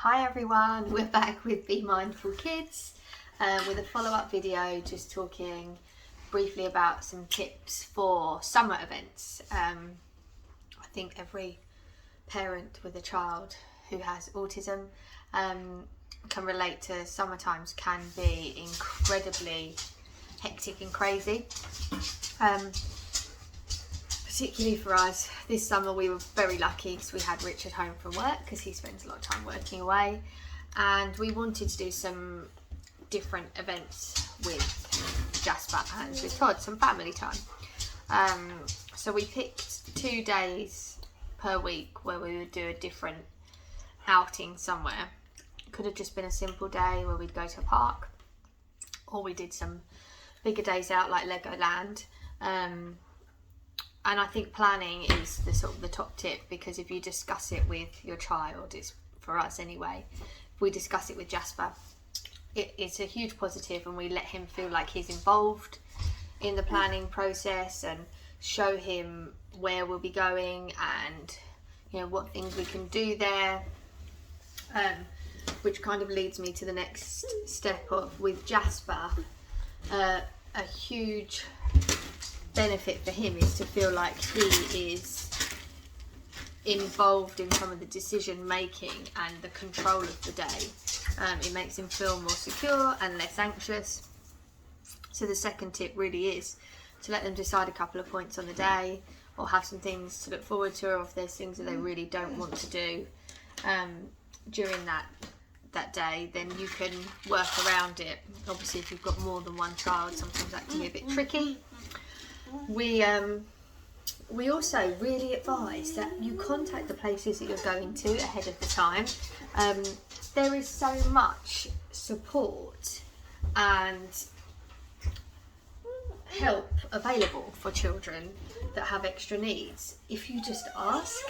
Hi everyone, we're back with Be Mindful Kids with a follow-up video just talking briefly about some tips for summer events. I think every parent with a child who has autism can relate to summer times can be incredibly hectic and crazy. Particularly for us, this summer we were very lucky because we had Richard home from work because he spends a lot of time working away, and we wanted to do some different events with Jasper and with Todd, some family time. So we picked 2 days per week where we would do a different outing somewhere. Could have just been a simple day where we'd go to a park, or we did some bigger days out like Legoland. And I think planning is the sort of the top tip, because if you discuss it with your child, it's for us anyway, if we discuss it with Jasper, it's a huge positive, and we let him feel like he's involved in the planning process and show him where we'll be going and what things we can do there, which kind of leads me to the next step of with Jasper. A huge benefit for him is to feel like he is involved in some of the decision making and the control of the day. It makes him feel more secure and less anxious. So the second tip really is to let them decide a couple of points on the day, or have some things to look forward to, or if there's things that they really don't want to do during that day, then you can work around it. Obviously if you've got more than one child, sometimes that can be a bit tricky. We also really advise that you contact the places that you're going to ahead of the time. There is so much support and help available for children that have extra needs. If you just ask,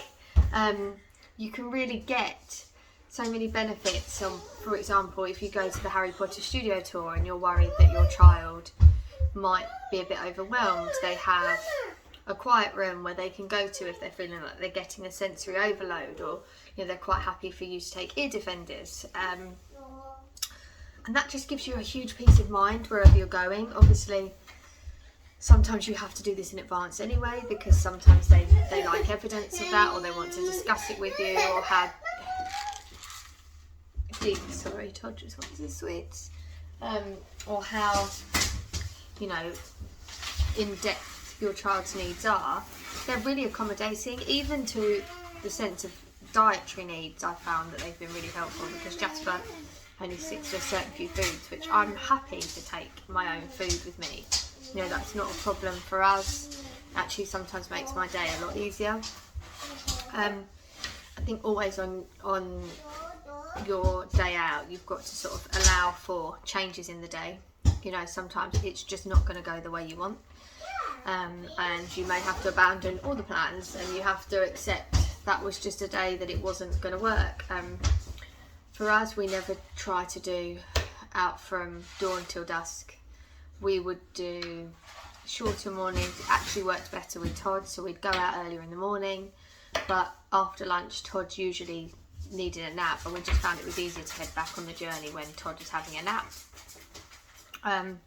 you can really get so many benefits. For example, if you go to the Harry Potter studio tour and you're worried that your child might be a bit overwhelmed, they have a quiet room where they can go to if they're feeling like they're getting a sensory overload, or they're quite happy for you to take ear defenders, and that just gives you a huge peace of mind wherever you're going. Obviously sometimes you have to do this in advance anyway, because sometimes they like evidence of that, or they want to discuss it with you, or have Todd just wants his sweets, or how in depth your child's needs are. They're really accommodating, even to the sense of dietary needs. I found that they've been really helpful, because Jasper only sticks to a certain few foods, which I'm happy to take my own food with me. That's not a problem for us. Actually sometimes makes my day a lot easier. I think always on your day out, you've got to sort of allow for changes in the day. Sometimes it's just not going to go the way you want, and you may have to abandon all the plans, and you have to accept that was just a day that it wasn't going to work. For us, we never try to do out from dawn till dusk. We would do shorter mornings. It actually worked better with Todd, so we'd go out earlier in the morning, but after lunch Todd usually needed a nap, and we just found it was easier to head back on the journey when Todd was having a nap. And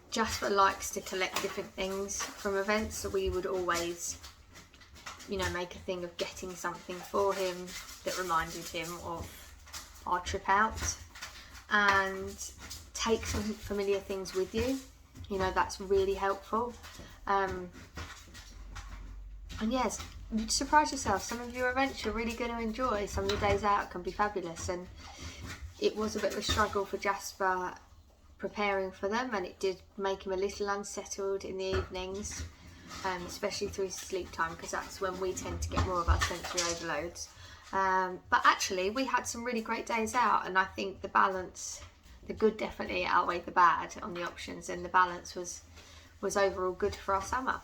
Jasper likes to collect different things from events, so we would always make a thing of getting something for him that reminded him of our trip out, and take some familiar things with you. That's really helpful. And yes, you'd surprise yourself. Some of your events you're really going to enjoy. Some of the days out can be fabulous, and it was a bit of a struggle for Jasper preparing for them, and it did make him a little unsettled in the evenings, especially through sleep time, because that's when we tend to get more of our sensory overloads. But actually we had some really great days out, and I think the balance, the good definitely outweighed the bad on the options, and the balance was overall good for our summer.